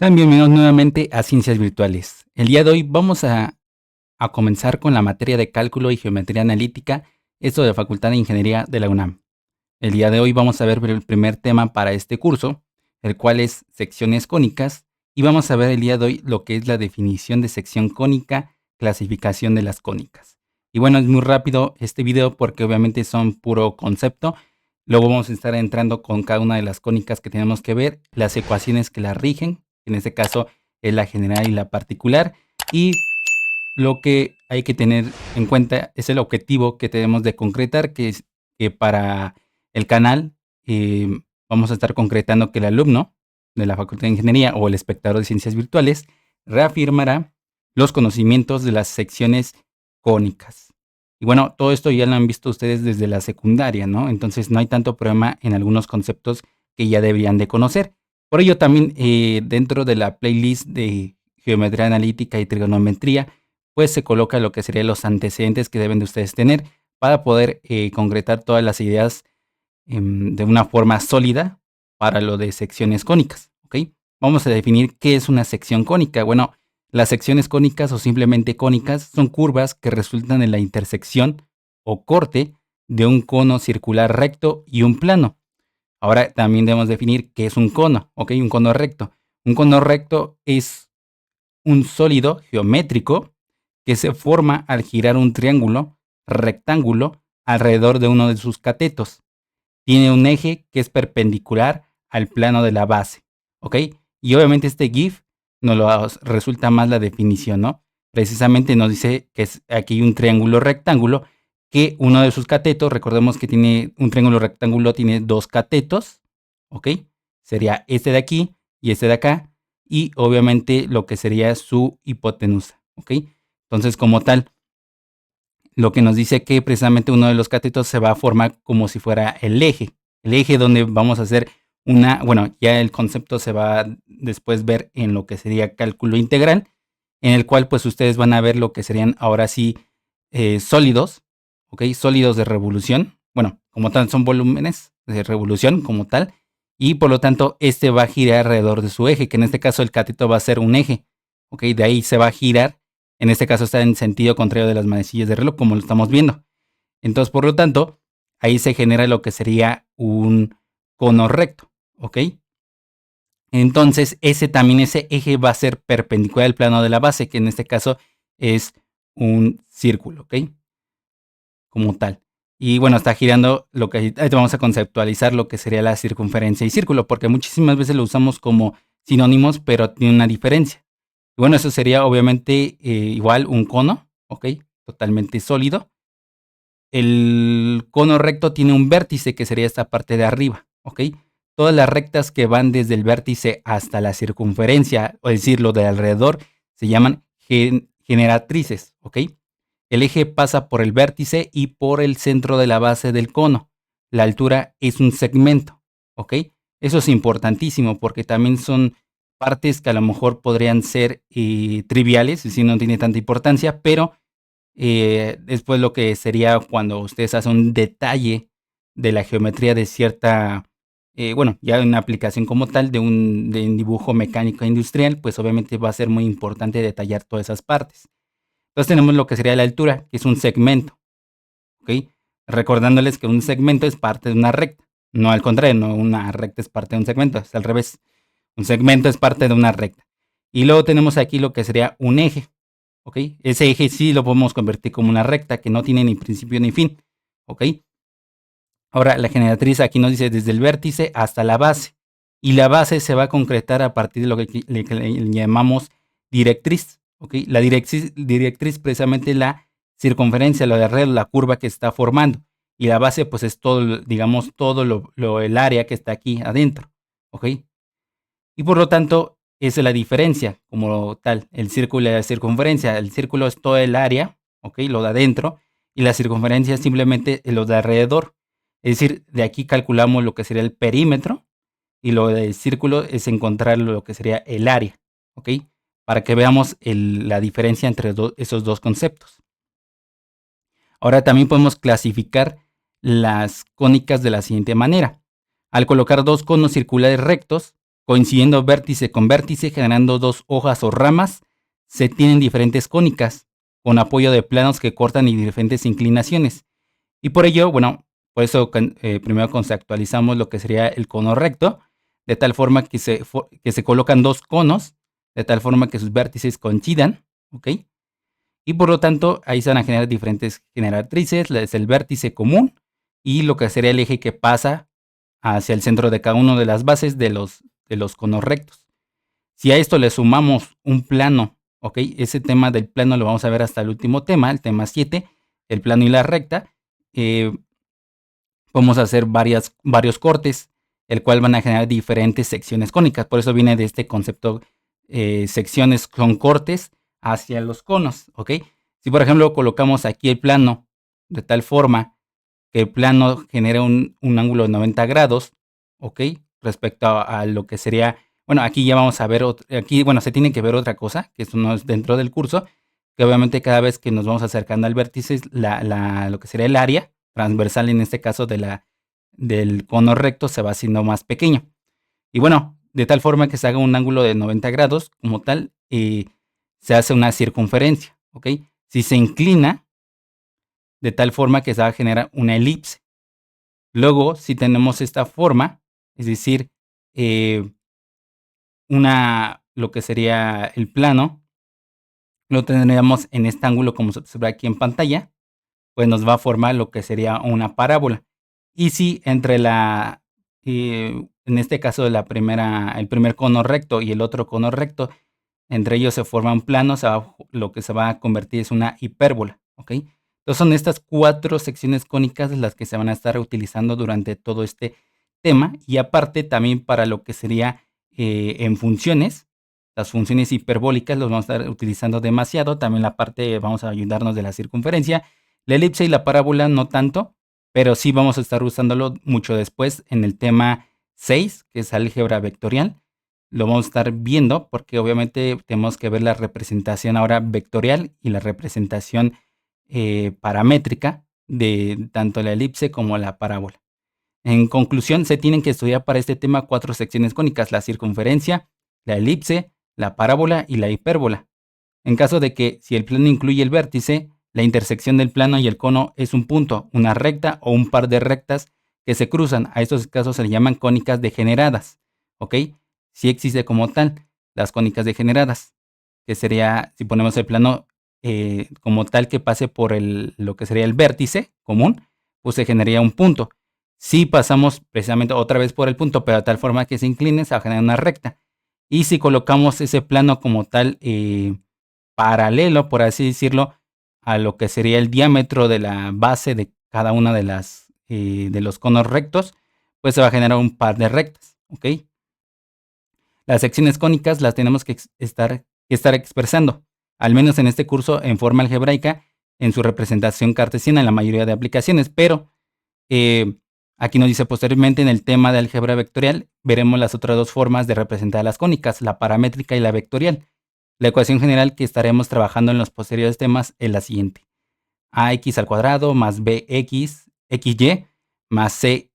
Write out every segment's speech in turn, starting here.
Sean bienvenidos nuevamente a Ciencias Virtuales. El día de hoy vamos a comenzar con la materia de cálculo y geometría analítica, esto de la Facultad de Ingeniería de la UNAM. El día de hoy vamos a ver el primer tema para este curso, el cual es secciones cónicas, y vamos a ver el día de hoy lo que es la definición de sección cónica, clasificación de las cónicas. Y bueno, es muy rápido este video porque obviamente son puro concepto. Luego vamos a estar entrando con cada una de las cónicas que tenemos que ver, las ecuaciones que las rigen, en este caso es la general y la particular, y lo que hay que tener en cuenta es el objetivo que tenemos de concretar, que es que para el canal vamos a estar concretando que el alumno de la Facultad de Ingeniería o el espectador de Ciencias Virtuales reafirmará los conocimientos de las secciones cónicas. Y bueno, todo esto ya lo han visto ustedes desde la secundaria, ¿no? Entonces no hay tanto problema en algunos conceptos que ya deberían de conocer. Por ello también dentro de la playlist de geometría analítica y trigonometría, pues se coloca lo que serían los antecedentes que deben de ustedes tener para poder concretar todas las ideas de una forma sólida para lo de secciones cónicas, ¿ok? Vamos a definir qué es una sección cónica. Bueno, las secciones cónicas o simplemente cónicas son curvas que resultan en la intersección o corte de un cono circular recto y un plano. Ahora también debemos definir qué es un cono, ¿ok? Un cono recto. Un cono recto es un sólido geométrico que se forma al girar un triángulo rectángulo alrededor de uno de sus catetos. Tiene un eje que es perpendicular al plano de la base, ¿ok? Y obviamente este GIF nos resulta más la definición, ¿no? Precisamente nos dice que es aquí un triángulo rectángulo que uno de sus catetos, recordemos que tiene un triángulo rectángulo, tiene dos catetos, ¿ok? Sería este de aquí y este de acá, y obviamente lo que sería su hipotenusa, ¿ok? Entonces, como tal, lo que nos dice que precisamente uno de los catetos se va a formar como si fuera el eje donde vamos a hacer bueno, ya el concepto se va a después ver en lo que sería cálculo integral, en el cual pues ustedes van a ver lo que serían ahora sí sólidos, ¿ok? Sólidos de revolución, bueno, como tal son volúmenes de revolución como tal, y por lo tanto este va a girar alrededor de su eje, que en este caso el cateto va a ser un eje, ¿ok? De ahí se va a girar, en este caso está en sentido contrario de las manecillas de reloj, como lo estamos viendo. Entonces, por lo tanto, ahí se genera lo que sería un cono recto, ¿ok? Entonces, ese eje va a ser perpendicular al plano de la base, que en este caso es un círculo, ¿ok? Como tal. Y bueno, está girando lo que ahí vamos a conceptualizar lo que sería la circunferencia y círculo, porque muchísimas veces lo usamos como sinónimos, pero tiene una diferencia. Y bueno, eso sería obviamente igual un cono, ¿ok? Totalmente sólido. El cono recto tiene un vértice que sería esta parte de arriba, ¿ok? Todas las rectas que van desde el vértice hasta la circunferencia, o decir, lo de alrededor, se llaman generatrices, ¿ok? El eje pasa por el vértice y por el centro de la base del cono. La altura es un segmento, ¿ok? Eso es importantísimo porque también son partes que a lo mejor podrían ser triviales, es decir, no tiene tanta importancia, pero después lo que sería cuando ustedes hacen un detalle de la geometría de cierta, bueno, ya una aplicación como tal de un dibujo mecánico industrial, pues obviamente va a ser muy importante detallar todas esas partes. Entonces tenemos lo que sería la altura, que es un segmento, ¿ok? Recordándoles que un segmento es parte de una recta, no al contrario, no una recta es parte de un segmento, es al revés. Un segmento es parte de una recta. Y luego tenemos aquí lo que sería un eje, ¿ok? Ese eje sí lo podemos convertir como una recta que no tiene ni principio ni fin, ¿ok? Ahora, la generatriz aquí nos dice desde el vértice hasta la base. Y la base se va a concretar a partir de lo que le llamamos directriz, ¿ok? La directriz precisamente la circunferencia, lo de alrededor, la curva que está formando. Y la base pues es todo, digamos, todo el área que está aquí adentro, ¿ok? Y por lo tanto, esa es la diferencia como tal, el círculo y la circunferencia. El círculo es todo el área, ¿ok? Lo de adentro, y la circunferencia es simplemente lo de alrededor. Es decir, de aquí calculamos lo que sería el perímetro, y lo del círculo es encontrar lo que sería el área, ¿ok? Para que veamos la diferencia entre esos dos conceptos. Ahora también podemos clasificar las cónicas de la siguiente manera. Al colocar dos conos circulares rectos, coincidiendo vértice con vértice, generando dos hojas o ramas, se tienen diferentes cónicas, con apoyo de planos que cortan y diferentes inclinaciones. Y por ello, bueno, por eso primero conceptualizamos lo que sería el cono recto, de tal forma que se colocan dos conos, de tal forma que sus vértices coincidan, ¿ok? Y por lo tanto, ahí se van a generar diferentes generatrices, es el vértice común y lo que sería el eje que pasa hacia el centro de cada una de las bases de los conos rectos. Si a esto le sumamos un plano, ¿ok? Ese tema del plano lo vamos a ver hasta el último tema, el tema 7, el plano y la recta. Vamos a hacer varios cortes, el cual van a generar diferentes secciones cónicas. Por eso viene de este concepto, secciones con cortes hacia los conos, ¿ok? Si por ejemplo colocamos aquí el plano de tal forma que el plano genera un ángulo de 90 grados, ¿ok? Respecto a lo que sería, bueno, aquí ya vamos a ver, aquí, bueno, se tiene que ver otra cosa, que esto no es dentro del curso, que obviamente cada vez que nos vamos acercando al vértice, lo que sería el área transversal, en este caso del cono recto, se va haciendo más pequeño. Y bueno, de tal forma que se haga un ángulo de 90 grados como tal, se hace una circunferencia, ¿ok? Si se inclina, de tal forma que se va a generar una elipse. Luego, si tenemos esta forma, es decir, lo que sería el plano, lo tendríamos en este ángulo como se ve aquí en pantalla, pues nos va a formar lo que sería una parábola. Y si entre en este caso el primer cono recto y el otro cono recto, entre ellos se forma un plano, lo que se va a convertir es una hipérbola, ¿ok? Entonces son estas 4 secciones cónicas las que se van a estar utilizando durante todo este tema, y aparte también para lo que sería en funciones, las funciones hiperbólicas los vamos a estar utilizando demasiado, también la parte vamos a ayudarnos de la circunferencia, la elipse y la parábola no tanto, pero sí vamos a estar usándolo mucho después en el tema 6, que es álgebra vectorial. Lo vamos a estar viendo porque obviamente tenemos que ver la representación ahora vectorial y la representación paramétrica de tanto la elipse como la parábola. En conclusión, se tienen que estudiar para este tema 4 secciones cónicas: la circunferencia, la elipse, la parábola y la hipérbola. En caso de que si el plano incluye el vértice, la intersección del plano y el cono es un punto, una recta o un par de rectas que se cruzan. A estos casos se le llaman cónicas degeneradas, ¿ok? Si existe como tal las cónicas degeneradas, que sería, si ponemos el plano como tal que pase por lo que sería el vértice común, pues se generaría un punto. Si pasamos precisamente otra vez por el punto, pero de tal forma que se incline, se va a generar una recta. Y si colocamos ese plano como tal paralelo, por así decirlo, a lo que sería el diámetro de la base de cada una de los conos rectos, pues se va a generar un par de rectas, ¿ok? Las secciones cónicas las tenemos que estar expresando, al menos en este curso, en forma algebraica, en su representación cartesiana en la mayoría de aplicaciones, pero aquí nos dice posteriormente en el tema de álgebra vectorial, veremos las otras dos formas de representar las cónicas, la paramétrica y la vectorial. La ecuación general que estaremos trabajando en los posteriores temas es la siguiente: ax al cuadrado más bx, xy, más cy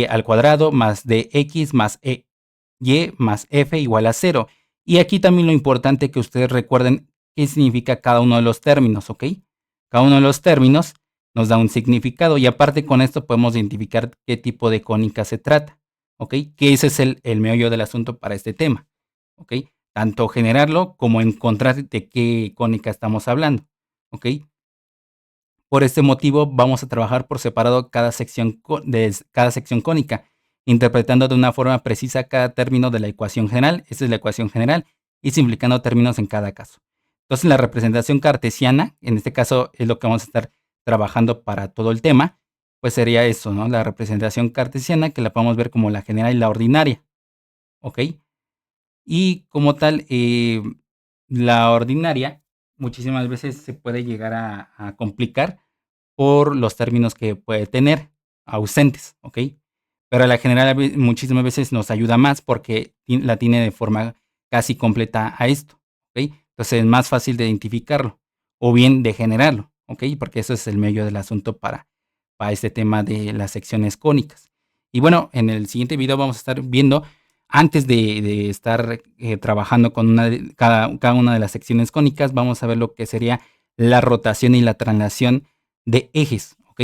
al cuadrado más dx más ey más f igual a 0. Y aquí también lo importante que ustedes recuerden qué significa cada uno de los términos, ¿ok? Cada uno de los términos nos da un significado y aparte con esto podemos identificar qué tipo de cónica se trata, ¿ok? Que ese es el meollo del asunto para este tema, ¿ok? Tanto generarlo como encontrar de qué cónica estamos hablando, ¿ok? Por este motivo vamos a trabajar por separado cada sección cónica, interpretando de una forma precisa cada término de la ecuación general, esta es la ecuación general, y simplificando términos en cada caso. Entonces la representación cartesiana, en este caso es lo que vamos a estar trabajando para todo el tema, pues sería eso, ¿no? La representación cartesiana, que la podemos ver como la general y la ordinaria, ¿ok? Y como tal, la ordinaria muchísimas veces se puede llegar a complicar por los términos que puede tener ausentes, ¿ok? Pero la general muchísimas veces nos ayuda más porque la tiene de forma casi completa a esto, ¿ok? Entonces es más fácil de identificarlo o bien de generarlo, ¿ok? Porque eso es el medio del asunto para este tema de las secciones cónicas. Y bueno, en el siguiente video vamos a estar viendo Antes de estar trabajando con cada una de las secciones cónicas, vamos a ver lo que sería la rotación y la traslación de ejes, ¿ok?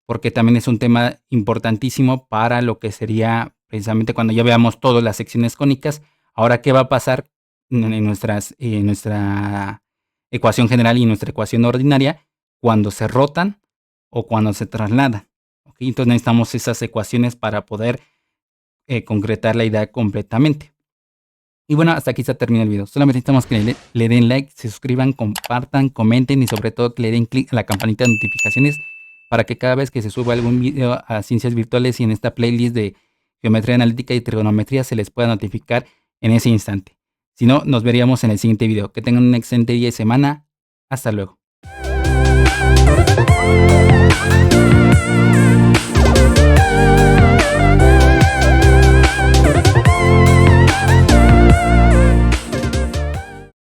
Porque también es un tema importantísimo para lo que sería precisamente cuando ya veamos todas las secciones cónicas. Ahora, ¿qué va a pasar en nuestra ecuación general y nuestra ecuación ordinaria cuando se rotan o cuando se trasladan? ¿Ok? Entonces necesitamos esas ecuaciones para poder concretar la idea completamente. Y bueno, hasta aquí se termina el video. Solamente necesitamos que le den like, se suscriban, compartan, comenten y sobre todo que le den clic a la campanita de notificaciones para que cada vez que se suba algún video a ciencias virtuales y en esta playlist de geometría analítica y trigonometría se les pueda notificar en ese instante. Si no, nos veríamos en el siguiente video. Que tengan un excelente día y semana. Hasta luego.